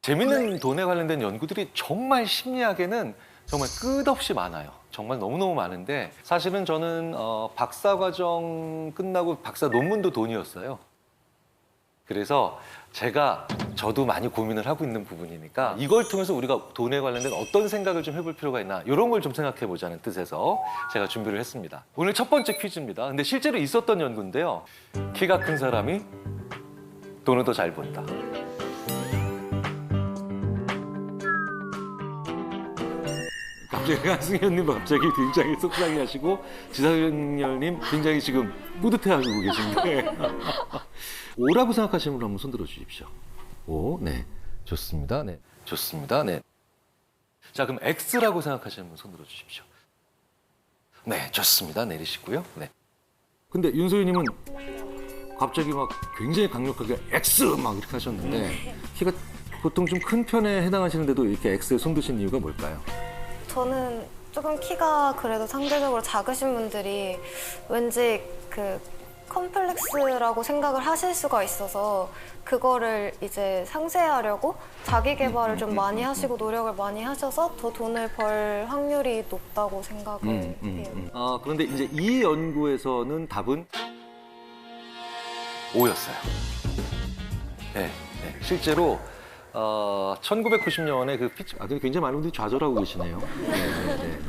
재밌는 돈에 관련된 연구들이 정말 심리학에는 정말 끝없이 많아요. 정말 너무너무 많은데 사실은 저는 박사과정 끝나고 박사 논문도 돈이었어요. 그래서 저도 많이 고민을 하고 있는 부분이니까 이걸 통해서 우리가 돈에 관련된 어떤 생각을 좀 해볼 필요가 있나 이런 걸 좀 생각해 보자는 뜻에서 제가 준비를 했습니다. 오늘 첫 번째 퀴즈입니다. 근데 실제로 있었던 연구인데요. 키가 큰 사람이 돈을 더 잘 번다. 갑자기 한승현님도 갑자기 굉장히 속상해하시고 지상렬님 굉장히 지금 뿌듯해하시고 계신데 오라고 생각하시는 분 한번 손들어 주십시오. 오, 네, 좋습니다. 네, 좋습니다. 네. 자, 그럼 X라고 생각하시는 분 손들어 주십시오. 네, 좋습니다. 내리시고요. 네. 근데 윤소희님은 갑자기 막 굉장히 강력하게 X 막 이렇게 하셨는데 키가 보통 좀 큰 편에 해당하시는데도 이렇게 X에 손드신 이유가 뭘까요? 저는 조금 키가 그래도 상대적으로 작으신 분들이 왠지 그 컴플렉스라고 생각을 하실 수가 있어서 그거를 이제 상쇄하려고 자기 개발을 좀 많이 하시고 노력을 많이 하셔서 더 돈을 벌 확률이 높다고 생각을 해요. 그런데 이제 이 연구에서는 답은 O였어요. 네, 네. 실제로 1990년에 그 굉장히 많은 분들이 좌절하고 계시네요. 네.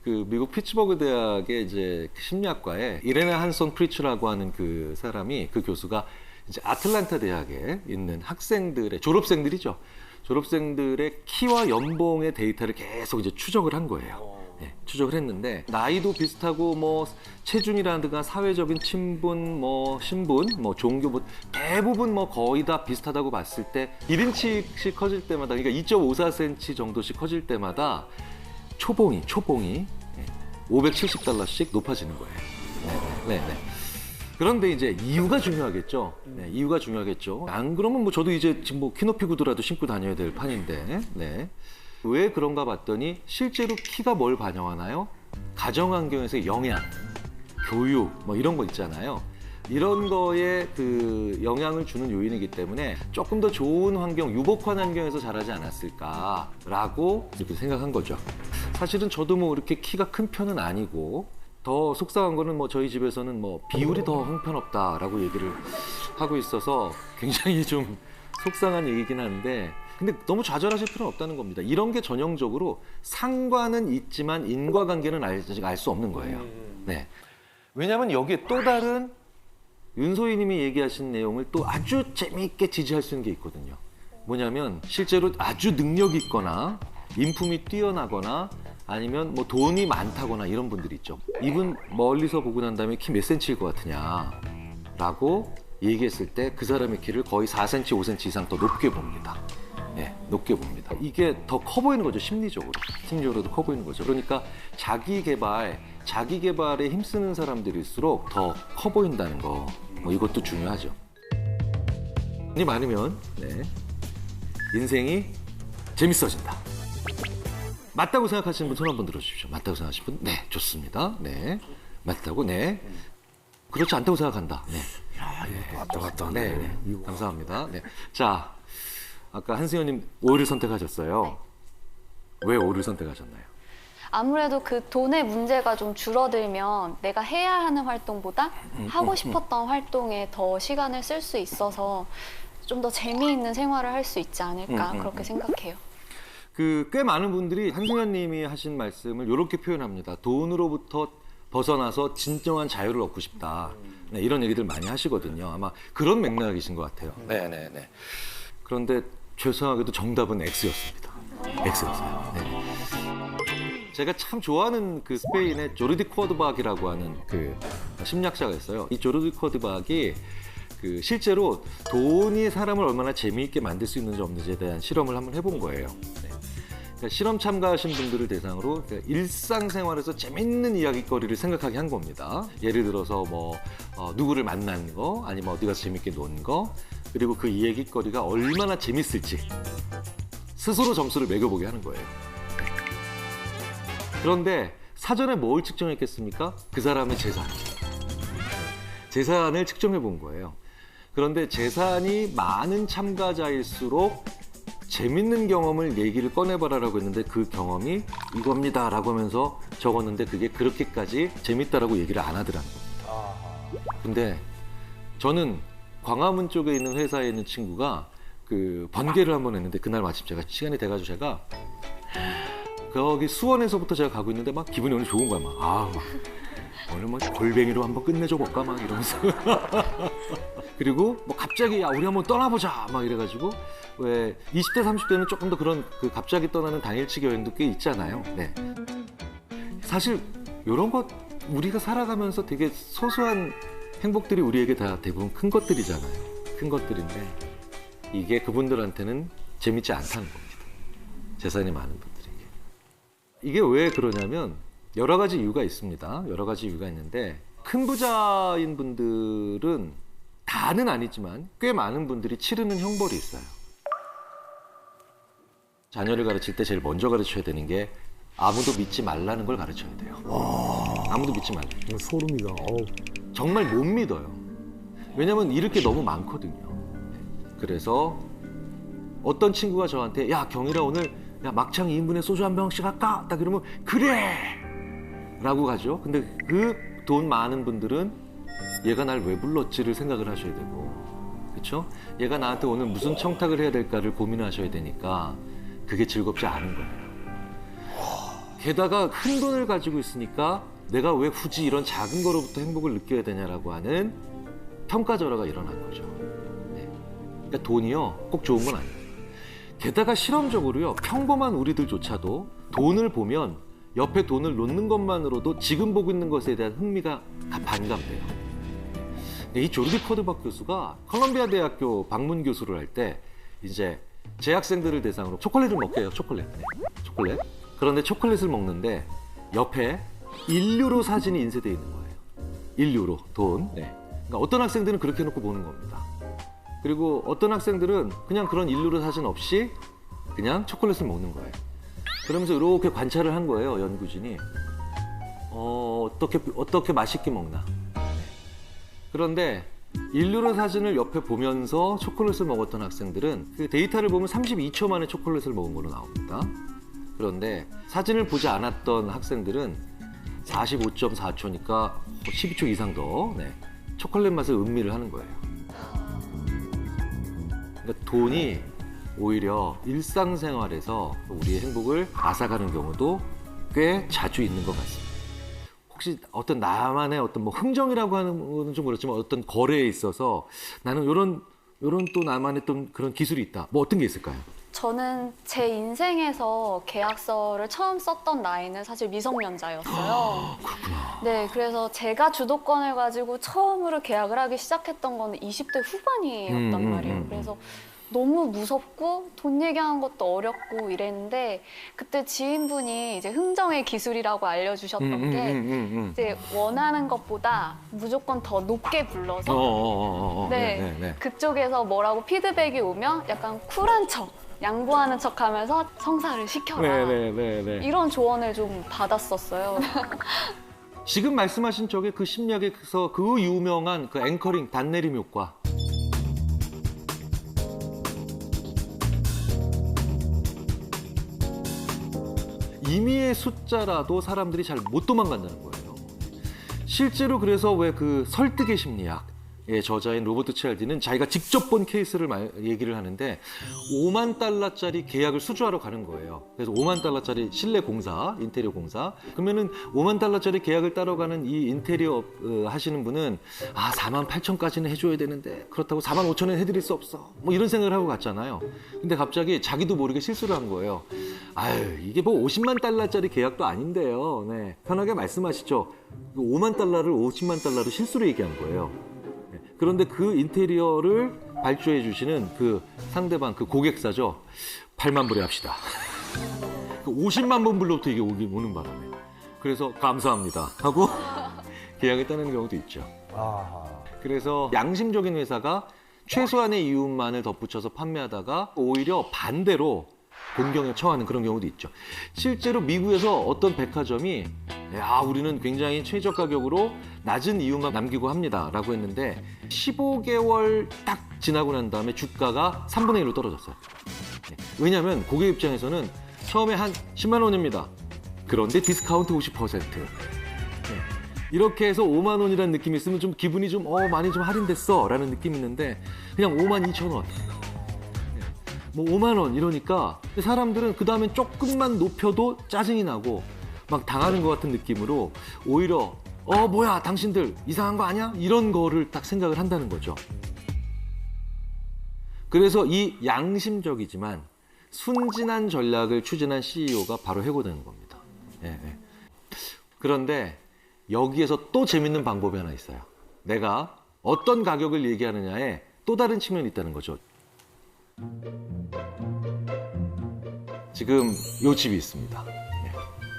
그 미국 피츠버그 대학의 이제 심리학과에 이레나 한손 프리츠라고 하는 그 사람이 그 교수가 이제 아틀란타 대학에 있는 학생들의 졸업생들이죠. 졸업생들의 키와 연봉의 데이터를 계속 이제 추적을 한 거예요. 네, 추적을 했는데 나이도 비슷하고 뭐 체중이라든가 사회적인 친분, 뭐 신분, 뭐 종교 뭐 대부분 뭐 거의 다 비슷하다고 봤을 때 1인치씩 커질 때마다 그러니까 2.54cm 정도씩 커질 때마다 초봉이 $570씩 높아지는 거예요. 네. 그런데 이제 이유가 중요하겠죠. 네, 이유가 중요하겠죠. 안 그러면 뭐 저도 이제 지금 뭐 키높이 구두라도 신고 다녀야 될 판인데, 네. 왜 그런가 봤더니 실제로 키가 뭘 반영하나요? 가정 환경에서의 영향, 교육 뭐 이런 거 있잖아요. 이런 거에 그 영향을 주는 요인이기 때문에 조금 더 좋은 환경, 유복한 환경에서 자라지 않았을까라고 이렇게 생각한 거죠. 사실은 저도 뭐 이렇게 키가 큰 편은 아니고 더 속상한 거는 뭐 저희 집에서는 뭐 비율이 더 형편없다라고 얘기를 하고 있어서 굉장히 좀 속상한 얘기긴 한데 근데 너무 좌절하실 필요는 없다는 겁니다. 이런 게 전형적으로 상관은 있지만 인과관계는 아직 알 수 없는 거예요. 네. 왜냐하면 여기에 또 다른 윤소희 님이 얘기하신 내용을 또 아주 재미있게 지지할 수 있는 게 있거든요. 뭐냐면 실제로 아주 능력이 있거나 인품이 뛰어나거나 아니면 뭐 돈이 많다거나 이런 분들 있죠. 이분 멀리서 보고 난 다음에 키 몇 센치일 것 같으냐라고 얘기했을 때 그 사람의 키를 거의 4cm, 5cm 이상 더 높게 봅니다. 네, 높게 봅니다. 이게 더 커 보이는 거죠, 심리적으로도 커 보이는 거죠. 그러니까 자기 개발에 힘쓰는 사람들일수록 더 커 보인다는 거, 뭐 이것도 중요하죠. 돈이 많으면 인생이 재밌어진다. 맞다고 생각하시는 분 손 한번 들어주십시오. 맞다고 생각하시는 분, 네, 좋습니다. 네, 맞다고, 네. 그렇지 않다고 생각한다. 네. 야, 이거 왔다. 네. 감사합니다. 네. 자, 아까 한승현님 O를 선택하셨어요. 네. 왜 O를 선택하셨나요? 아무래도 그 돈의 문제가 좀 줄어들면 내가 해야 하는 활동보다 하고 싶었던 활동에 더 시간을 쓸 수 있어서 좀 더 재미있는 생활을 할 수 있지 않을까 그렇게 생각해요. 꽤 많은 분들이 한승현 님이 하신 말씀을 이렇게 표현합니다. 돈으로부터 벗어나서 진정한 자유를 얻고 싶다. 네, 이런 얘기들 많이 하시거든요. 아마 그런 맥락이신 것 같아요. 네. 그런데 죄송하게도 정답은 X였습니다. X였어요. 네. 제가 참 좋아하는 그 스페인의 조르디 코르바기라고 하는 그 심리학자가 있어요. 이 조르디 코르바기 그 실제로 돈이 사람을 얼마나 재미있게 만들 수 있는지 없는지에 대한 실험을 한번 해본 거예요. 네. 그러니까 실험 참가하신 분들을 대상으로 일상생활에서 재밌는 이야기거리를 생각하게 한 겁니다. 예를 들어서 뭐 누구를 만난 거, 아니면 어디 가서 재밌게 논 거, 그리고 그 이야기거리가 얼마나 재밌을지 스스로 점수를 매겨보게 하는 거예요. 그런데 사전에 뭘 측정했겠습니까? 그 사람의 재산을 측정해 본 거예요. 그런데 재산이 많은 참가자일수록 재밌는 경험을 얘기를 꺼내봐라라고 했는데 그 경험이 이겁니다라고 하면서 적었는데 그게 그렇게까지 재밌다라고 얘기를 안 하더라는 겁니다. 근데 저는 광화문 쪽에 있는 회사에 있는 친구가 그 번개를 한번 했는데 그날 마침 제가 시간이 돼가지고 제가 거기 수원에서부터 제가 가고 있는데 막 기분이 오늘 좋은 거야. 막 오늘 뭐 골뱅이로 한번 끝내줘 볼까 막 이러면서 그리고 뭐 갑자기 야 우리 한번 떠나보자 막 이래가지고 왜 20대 30대는 조금 더 그런 그 갑자기 떠나는 당일치기 여행도 꽤 있잖아요. 네. 사실 이런 것 우리가 살아가면서 되게 소소한 행복들이 우리에게 다 대부분 큰 것들이잖아요. 큰 것들인데 이게 그분들한테는 재밌지 않다는 겁니다. 재산이 많은 분들에게. 이게 왜 그러냐면 여러 가지 이유가 있습니다. 여러 가지 이유가 있는데 큰 부자인 분들은 다는 아니지만 꽤 많은 분들이 치르는 형벌이 있어요. 자녀를 가르칠 때 제일 먼저 가르쳐야 되는 게 아무도 믿지 말라는 걸 가르쳐야 돼요. 아무도 믿지 말라. 소름이다. 정말 못 믿어요. 왜냐면 잃을 게 너무 많거든요. 그래서 어떤 친구가 저한테 야 경일아 오늘 야 막창 2인분에 소주 한 병씩 할까? 딱 그러면 그래! 라고 가죠. 근데 그 돈 많은 분들은 얘가 날 왜 불렀지를 생각을 하셔야 되고 그렇죠? 얘가 나한테 오늘 무슨 청탁을 해야 될까를 고민하셔야 되니까 그게 즐겁지 않은 거예요. 게다가 큰 돈을 가지고 있으니까 내가 왜 굳이 이런 작은 거로부터 행복을 느껴야 되냐라고 하는 평가절하가 일어난 거죠. 네. 그러니까 돈이요 꼭 좋은 건 아니에요. 게다가 실험적으로요 평범한 우리들조차도 돈을 보면 옆에 돈을 놓는 것만으로도 지금 보고 있는 것에 대한 흥미가 반감돼요. 이 조르디 코드박 교수가 컬럼비아 대학교 방문 교수를 할 때 이제 재학생들을 대상으로 초콜릿을 먹게 해요. 초콜릿. 네. 초콜릿. 그런데 초콜릿을 먹는데 옆에 1유로 사진이 인쇄되어 있는 거예요. 1유로 돈. 네. 그러니까 어떤 학생들은 그렇게 해놓고 보는 겁니다. 그리고 어떤 학생들은 그냥 그런 1유로 사진 없이 그냥 초콜릿을 먹는 거예요. 그러면서 이렇게 관찰을 한 거예요. 연구진이. 어떻게 맛있게 먹나. 네. 그런데 1유로 사진을 옆에 보면서 초콜릿을 먹었던 학생들은 그 데이터를 보면 32초 만에 초콜릿을 먹은 걸로 나옵니다. 그런데 사진을 보지 않았던 학생들은 45.4초니까 12초 이상 더 초콜릿 맛을 음미를 하는 거예요. 그러니까 돈이 오히려 일상생활에서 우리의 행복을 앗아가는 경우도 꽤 자주 있는 것 같습니다. 혹시 어떤 나만의 어떤 뭐 흥정이라고 하는 거는 좀 그렇지만 어떤 거래에 있어서 나는 요런 또 나만의 또 그런 기술이 있다. 뭐 어떤 게 있을까요? 저는 제 인생에서 계약서를 처음 썼던 나이는 사실 미성년자였어요. 그렇구나. 네, 그래서 제가 주도권을 가지고 처음으로 계약을 하기 시작했던 거는 20대 후반이었단 말이에요. 그래서 너무 무섭고 돈 얘기하는 것도 어렵고 이랬는데 그때 지인분이 이제 흥정의 기술이라고 알려주셨던 게 이제 원하는 것보다 무조건 더 높게 불러서 네, 그쪽에서 뭐라고 피드백이 오면 약간 쿨한 척, 양보하는 척하면서 성사를 시켜라. 이런 조언을 좀 받았었어요. 지금 말씀하신 쪽에 그 심리학에서 그 유명한 그 앵커링 단내림 효과. 임의의 숫자라도 사람들이 잘 못 도망간다는 거예요. 실제로 그래서 왜 그 설득의 심리학의 저자인 로버트 치알디는 자기가 직접 본 케이스를 얘기를 하는데 5만 달러짜리 계약을 수주하러 가는 거예요. 그래서 5만 달러짜리 실내 공사, 인테리어 공사. 그러면은 5만 달러짜리 계약을 따러 가는 이 인테리어 하시는 분은 4만 8천까지는 해줘야 되는데 그렇다고 4만 5천은 해드릴 수 없어. 뭐 이런 생각을 하고 갔잖아요. 근데 갑자기 자기도 모르게 실수를 한 거예요. 이게 뭐 50만 달러짜리 계약도 아닌데요. 네, 편하게 말씀하시죠. 5만 달러를 50만 달러로 실수로 얘기한 거예요. 네, 그런데 그 인테리어를 발주해 주시는 그 상대방, 그 고객사죠. 8만 불에 합시다. 50만 불로부터 이게 오는 바람에. 그래서 감사합니다 하고 계약을 따는 경우도 있죠. 그래서 양심적인 회사가 최소한의 이윤만을 덧붙여서 판매하다가 오히려 반대로 공경에 처하는 그런 경우도 있죠. 실제로 미국에서 어떤 백화점이 우리는 굉장히 최저 가격으로 낮은 이윤만 남기고 합니다 라고 했는데 15개월 딱 지나고 난 다음에 주가가 3분의 1로 떨어졌어요. 왜냐하면 고객 입장에서는 처음에 한 10만 원입니다. 그런데 디스카운트 50%. 이렇게 해서 5만 원이라는 느낌이 있으면 좀 기분이 좀 많이 좀 할인됐어 라는 느낌이 있는데 그냥 5만 2천 원. 뭐 5만 원 이러니까 사람들은 그 다음엔 조금만 높여도 짜증이 나고 막 당하는 것 같은 느낌으로 오히려 뭐야 당신들 이상한 거 아니야? 이런 거를 딱 생각을 한다는 거죠. 그래서 이 양심적이지만 순진한 전략을 추진한 CEO가 바로 해고되는 겁니다. 그런데 여기에서 또 재밌는 방법이 하나 있어요. 내가 어떤 가격을 얘기하느냐에 또 다른 측면이 있다는 거죠. 지금 요 집이 있습니다.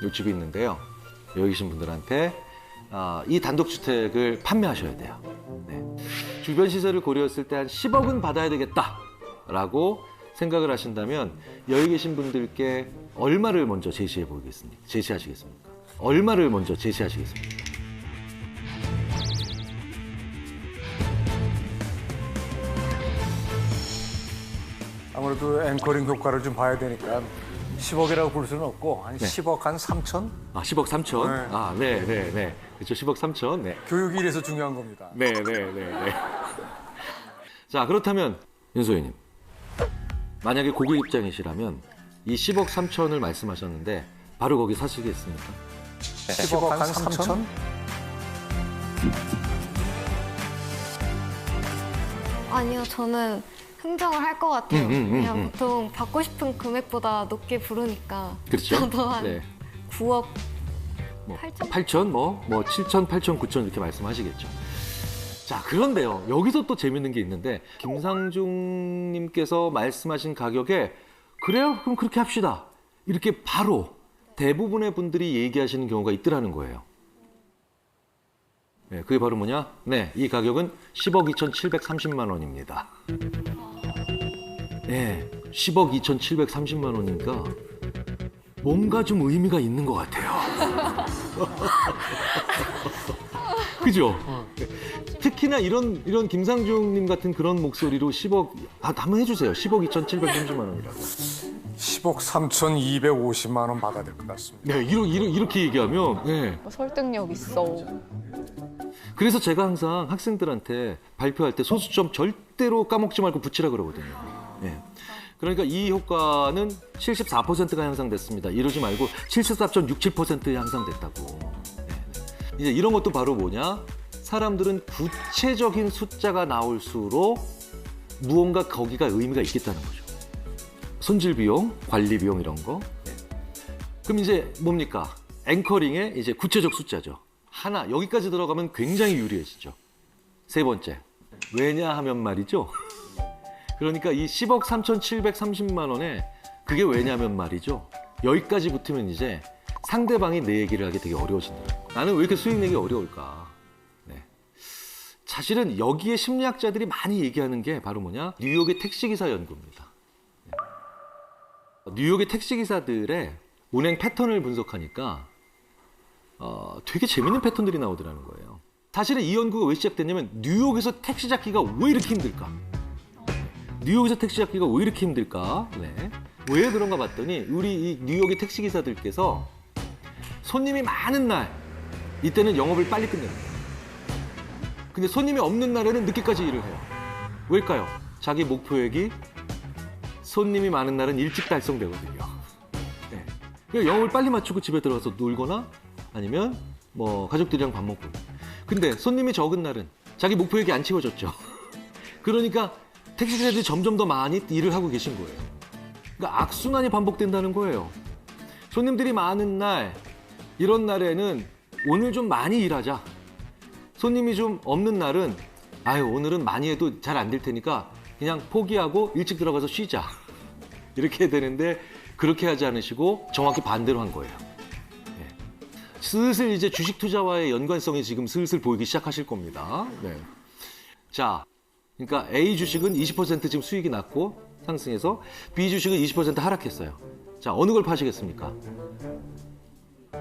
요 집이 있는데요. 여기 계신 분들한테 이 단독주택을 판매하셔야 돼요. 주변 시세를 고려했을 때 한 10억은 받아야 되겠다라고 생각을 하신다면 여기 계신 분들께 얼마를 먼저 제시하시겠습니까? 얼마를 먼저 제시하시겠습니까? 아무래도 앵커링 효과를 좀 봐야 되니까 10억이라고 볼 수는 없고 한 네. 10억 한 3천? 10억 3천? 네. 그렇죠. 10억 3천. 네. 교육이 이래서 중요한 겁니다. 네. 자, 그렇다면 윤소희님. 만약에 고객 입장이시라면 이 10억 3천을 말씀하셨는데 바로 거기 사시겠습니까? 10억 한 3천? 아니요, 저는 흥정을 할 것 같아요. 그냥 보통 받고 싶은 금액보다 높게 부르니까. 그렇죠. 저도 한 9억 뭐 8천? 8천, 뭐 7천, 8천, 9천 이렇게 말씀하시겠죠. 자, 그런데요. 여기서 또 재밌는 게 있는데 김상중님께서 말씀하신 가격에 그래요? 그럼 그렇게 합시다. 이렇게 바로 대부분의 분들이 얘기하시는 경우가 있더라는 거예요. 네, 그게 바로 뭐냐? 네, 이 가격은 10억 2,730만 원입니다. 네, 10억 2,730만 원이니까 뭔가 좀 의미가 있는 것 같아요. 그죠? 특히나 이런 김상중님 같은 그런 목소리로 10억, 한번 해주세요. 10억 2,730만 원이라고. 10억 3,250만 원 받아야 될 것 같습니다. 네, 이렇게 얘기하면, 네. 설득력 있어. 그래서 제가 항상 학생들한테 발표할 때 소수점 절대로 까먹지 말고 붙이라 그러거든요. 네. 그러니까 이 효과는 74%가 향상됐습니다. 이러지 말고 74.67% 향상됐다고. 네. 이제 이런 것도 바로 뭐냐? 사람들은 구체적인 숫자가 나올수록 무언가 거기가 의미가 있겠다는 거죠. 손질 비용, 관리 비용 이런 거. 네. 그럼 이제 뭡니까? 앵커링의 이제 구체적 숫자죠. 하나, 여기까지 들어가면 굉장히 유리해지죠. 세 번째, 왜냐하면 말이죠. 그러니까 이 10억 3,730만 원에 그게 왜냐면 말이죠. 여기까지 붙으면 이제 상대방이 내 얘기를 하기 되게 어려워진다. 나는 왜 이렇게 수익 내기 어려울까? 네. 사실은 여기에 심리학자들이 많이 얘기하는 게 바로 뭐냐? 뉴욕의 택시기사 연구입니다. 네. 뉴욕의 택시기사들의 운행 패턴을 분석하니까 되게 재밌는 패턴들이 나오더라는 거예요. 사실은 이 연구가 왜 시작됐냐면 뉴욕에서 택시 잡기가 왜 이렇게 힘들까? 뉴욕에서 택시 잡기가 왜 이렇게 힘들까? 네. 왜 그런가 봤더니 우리 이 뉴욕의 택시 기사들께서 손님이 많은 날 이때는 영업을 빨리 끝냅니다. 근데 손님이 없는 날에는 늦게까지 일을 해요. 왜일까요? 자기 목표액이 손님이 많은 날은 일찍 달성되거든요. 네. 그러니까 영업을 빨리 맞추고 집에 들어가서 놀거나 아니면 뭐 가족들이랑 밥 먹고. 근데 손님이 적은 날은 자기 목표액이 안 채워졌죠. 그러니까 택시기사들이 점점 더 많이 일을 하고 계신 거예요. 그러니까 악순환이 반복된다는 거예요. 손님들이 많은 날, 이런 날에는 오늘 좀 많이 일하자. 손님이 좀 없는 날은 오늘은 많이 해도 잘 안 될 테니까 그냥 포기하고 일찍 들어가서 쉬자. 이렇게 되는데 그렇게 하지 않으시고 정확히 반대로 한 거예요. 네. 슬슬 이제 주식 투자와의 연관성이 지금 슬슬 보이기 시작하실 겁니다. 네. 자, 그러니까 A 주식은 20% 지금 수익이 났고 상승해서 B 주식은 20% 하락했어요. 자, 어느 걸 파시겠습니까?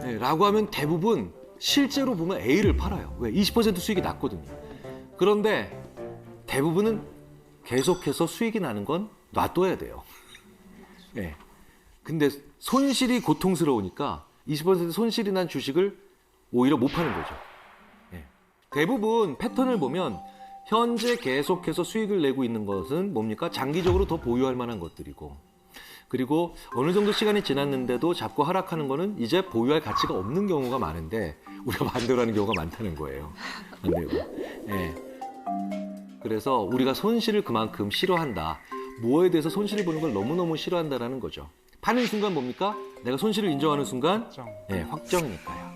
네, 라고 하면 대부분 실제로 보면 A를 팔아요. 왜? 20% 수익이 났거든요. 그런데 대부분은 계속해서 수익이 나는 건 놔둬야 돼요. 예. 근데 손실이 고통스러우니까 20% 손실이 난 주식을 오히려 못 파는 거죠. 예. 대부분 패턴을 보면 현재 계속해서 수익을 내고 있는 것은 뭡니까? 장기적으로 더 보유할 만한 것들이고, 그리고 어느 정도 시간이 지났는데도 자꾸 하락하는 거는 이제 보유할 가치가 없는 경우가 많은데 우리가 반대로 하는 경우가 많다는 거예요. 반대로. 예. 그래서 우리가 손실을 그만큼 싫어한다. 뭐에 대해서 손실을 보는 걸 너무너무 싫어한다라는 거죠. 파는 순간 뭡니까? 내가 손실을 인정하는 순간 예, 확정이니까요.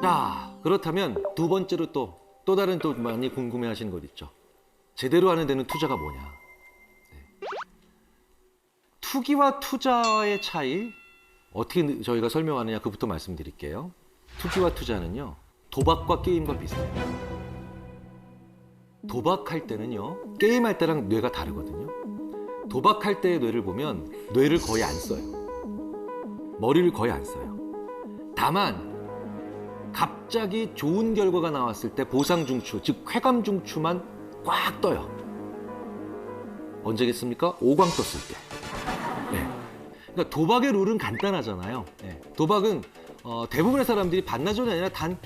자, 그렇다면 두 번째로 또 다른 또 많이 궁금해하시는 것 있죠. 제대로 하는 데는 투자가 뭐냐? 네. 투기와 투자의 차이 어떻게 저희가 설명하느냐 그부터 말씀드릴게요. 투기와 투자는요, 도박과 게임과 비슷해요. 도박할 때는요, 게임할 때랑 뇌가 다르거든요. 도박할 때의 뇌를 보면 뇌를 거의 안 써요. 머리를 거의 안 써요. 다만 갑자기 좋은 결과가 나왔을 때 보상중추, 즉 쾌감중추만 꽉 떠요. 언제겠습니까? 5광 떴을 때. 네. 그러니까 도박의 룰은 간단하잖아요. 네. 도박은 대부분의 사람들이 반나절이 아니라 단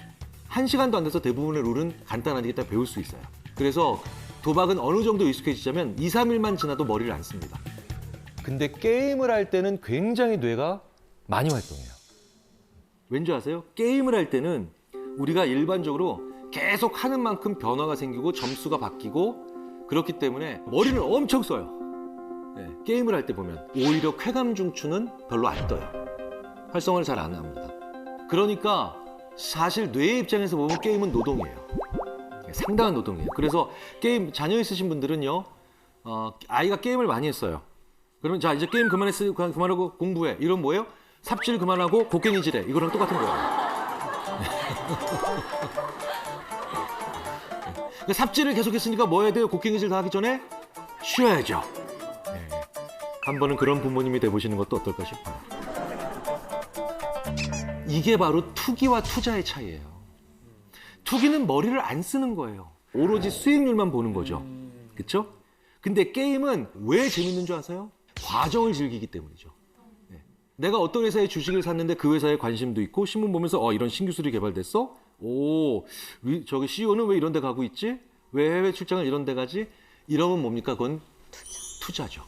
1시간도 안 돼서 대부분의 룰은 간단하니까 배울 수 있어요. 그래서 도박은 어느 정도 익숙해지자면 2, 3일만 지나도 머리를 안 씁니다. 근데 게임을 할 때는 굉장히 뇌가 많이 활동해요. 왠지 아세요? 게임을 할 때는 우리가 일반적으로 계속 하는 만큼 변화가 생기고 점수가 바뀌고 그렇기 때문에 머리를 엄청 써요. 네, 게임을 할 때 보면 오히려 쾌감 중추는 별로 안 떠요. 활성화를 잘 안 합니다. 그러니까 사실 뇌의 입장에서 보면 게임은 노동이에요. 상당한 노동이에요. 그래서 게임 자녀 있으신 분들은요, 아이가 게임을 많이 했어요. 그러면 자 이제 게임 그만하고 공부해. 이런 뭐예요? 삽질 그만하고 곡괭이질해. 이거랑 똑같은 거예요. 삽질을 계속했으니까 뭐 해야 돼요? 곡괭이질 다 하기 전에 쉬어야죠. 네. 한 번은 그런 부모님이 돼보시는 것도 어떨까 싶어요. 이게 바로 투기와 투자의 차이예요. 투기는 머리를 안 쓰는 거예요. 오로지 수익률만 보는 거죠. 그렇죠? 근데 게임은 왜 재밌는 줄 아세요? 과정을 즐기기 때문이죠. 네. 내가 어떤 회사의 주식을 샀는데 그 회사에 관심도 있고 신문 보면서 이런 신기술이 개발됐어? 오, 저기 CEO는 왜 이런 데 가고 있지? 왜 해외 출장을 이런 데 가지? 이러면 뭡니까? 그건 투자죠.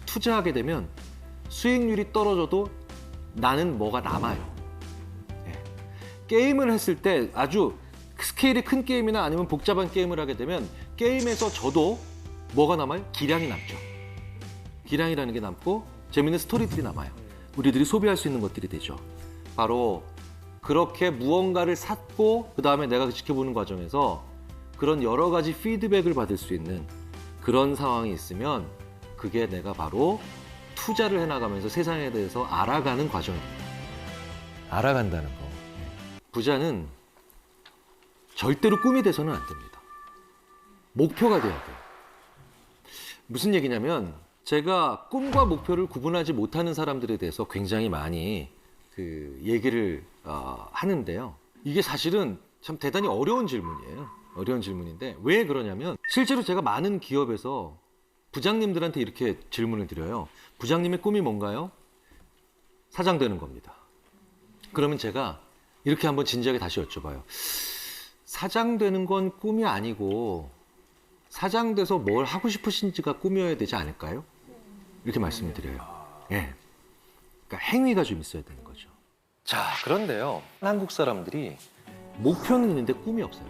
투자하게 되면 수익률이 떨어져도 나는 뭐가 남아요. 게임을 했을 때 아주 스케일이 큰 게임이나 아니면 복잡한 게임을 하게 되면 게임에서 저도 뭐가 남아요? 기량이 남죠. 기량이라는 게 남고 재밌는 스토리들이 남아요. 우리들이 소비할 수 있는 것들이 되죠. 바로 그렇게 무언가를 샀고 그 다음에 내가 지켜보는 과정에서 그런 여러 가지 피드백을 받을 수 있는 그런 상황이 있으면 그게 내가 바로 투자를 해나가면서 세상에 대해서 알아가는 과정입니다. 알아간다는 거. 부자는 절대로 꿈이 돼서는 안 됩니다. 목표가 돼야 돼요. 무슨 얘기냐면 제가 꿈과 목표를 구분하지 못하는 사람들에 대해서 굉장히 많이 얘기를 하는데요. 이게 사실은 참 대단히 어려운 질문이에요. 어려운 질문인데 왜 그러냐면 실제로 제가 많은 기업에서 부장님들한테 이렇게 질문을 드려요. 부장님의 꿈이 뭔가요? 사장 되는 겁니다. 그러면 제가 이렇게 한번 진지하게 다시 여쭤봐요. 사장 되는 건 꿈이 아니고 사장 돼서 뭘 하고 싶으신지가 꿈이어야 되지 않을까요? 이렇게 말씀을 드려요. 예. 그러니까 행위가 좀 있어야 되는 거죠. 자, 그런데요. 한국 사람들이 목표는 있는데 꿈이 없어요.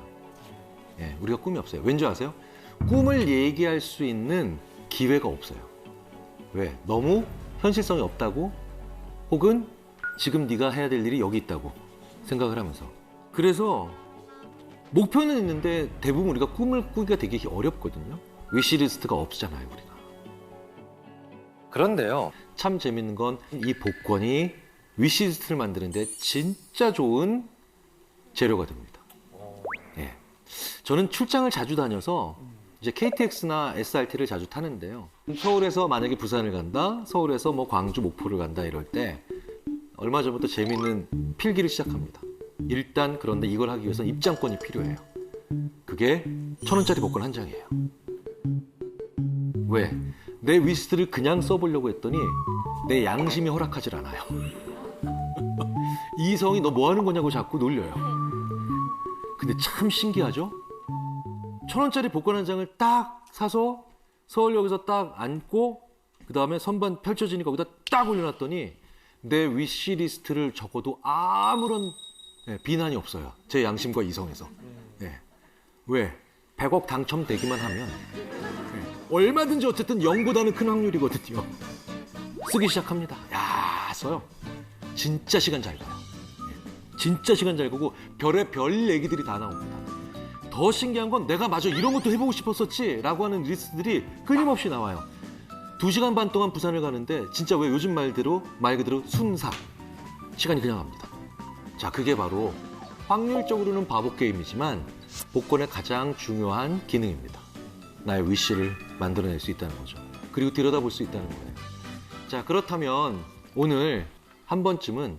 예, 우리가 꿈이 없어요. 왠지 아세요? 꿈을 얘기할 수 있는 기회가 없어요. 왜? 너무 현실성이 없다고 혹은 지금 네가 해야 될 일이 여기 있다고 생각을 하면서. 그래서 목표는 있는데 대부분 우리가 꿈을 꾸기가 되게 어렵거든요. 위시리스트가 없잖아요, 우리가. 그런데요, 참 재밌는 건 이 복권이 위시리스트를 만드는데 진짜 좋은 재료가 됩니다. 예. 저는 출장을 자주 다녀서 이제 KTX나 SRT를 자주 타는데요. 서울에서 만약에 부산을 간다, 서울에서 뭐 광주, 목포를 간다 이럴 때 얼마 전부터 재밌는 필기를 시작합니다. 일단 그런데 이걸 하기 위해서 입장권이 필요해요. 그게 1,000원짜리 복권 한 장이에요. 왜? 내 위시들을 그냥 써보려고 했더니 내 양심이 허락하질 않아요. 이성이 너 뭐 하는 거냐고 자꾸 놀려요. 근데 참 신기하죠? 1,000원짜리 복권 한 장을 딱 사서 서울역에서 딱 앉고 그 다음에 선반 펼쳐지니까 거기다 딱 올려놨더니 내 위시리스트를 적어도 아무런 비난이 없어요. 제 양심과 이성에서. 왜? 100억 당첨되기만 하면 얼마든지 어쨌든 0보다는 큰 확률이거든요. 쓰기 시작합니다. 야, 써요. 진짜 시간 잘 가요. 진짜 시간 잘 가고 별의 별 얘기들이 다 나옵니다. 더 신기한 건 내가 맞아 이런 것도 해보고 싶었었지 라고 하는 리스트들이 끊임없이 나와요. 2시간 반 동안 부산을 가는데 진짜 왜 요즘 말 그대로 순삭. 시간이 그냥 갑니다. 자, 그게 바로 확률적으로는 바보 게임이지만 복권의 가장 중요한 기능입니다. 나의 위시를 만들어낼 수 있다는 거죠. 그리고 들여다볼 수 있다는 거예요. 자, 그렇다면 오늘 한 번쯤은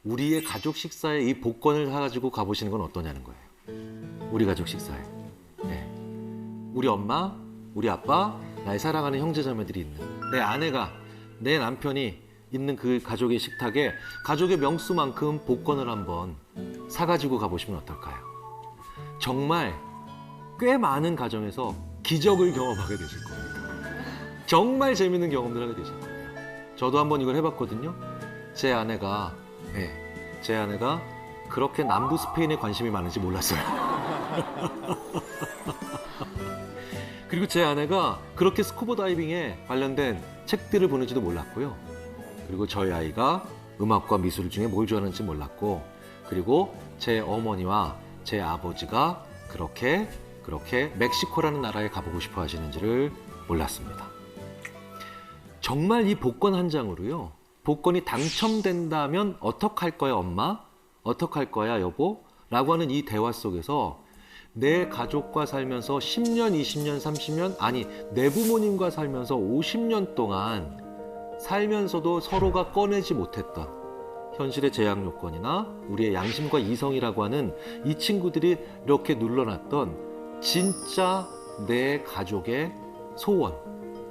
우리의 가족 식사에 이 복권을 사가지고 가보시는 건 어떠냐는 거예요. 우리 가족 식사에. 우리 엄마, 우리 아빠, 나의 사랑하는 형제자매들이 있는 내 아내가, 내 남편이 있는 그 가족의 식탁에 가족의 명수만큼 복권을 한번 사가지고 가보시면 어떨까요? 정말 꽤 많은 가정에서 기적을 경험하게 되실 겁니다. 정말 재밌는 경험들 하게 되실 거예요. 저도 한번 이걸 해봤거든요. 제 아내가 그렇게 남부 스페인에 관심이 많은지 몰랐어요. 그리고 제 아내가 그렇게 스쿠버 다이빙에 관련된 책들을 보는지도 몰랐고요. 그리고 저희 아이가 음악과 미술 중에 뭘 좋아하는지 몰랐고, 그리고 제 어머니와 제 아버지가 그렇게 멕시코라는 나라에 가보고 싶어 하시는지를 몰랐습니다. 정말 이 복권 한 장으로요. 복권이 당첨된다면 어떡할 거야 엄마? 어떡할 거야 여보? 라고 하는 이 대화 속에서 내 가족과 살면서 10년, 20년, 30년, 아니 내 부모님과 살면서 50년 동안 살면서도 서로가 꺼내지 못했던 현실의 제약 요건이나 우리의 양심과 이성이라고 하는 이 친구들이 이렇게 눌러놨던 진짜 내 가족의 소원,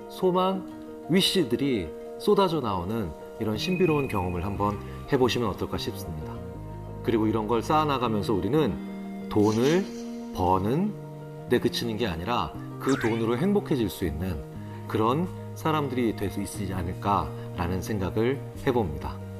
소망, 위시들이 쏟아져 나오는 이런 신비로운 경험을 한번 해보시면 어떨까 싶습니다. 그리고 이런 걸 쌓아나가면서 우리는 돈을 버는 데 그치는 게 아니라 그 돈으로 행복해질 수 있는 그런 사람들이 될 수 있지 않을까라는 생각을 해봅니다.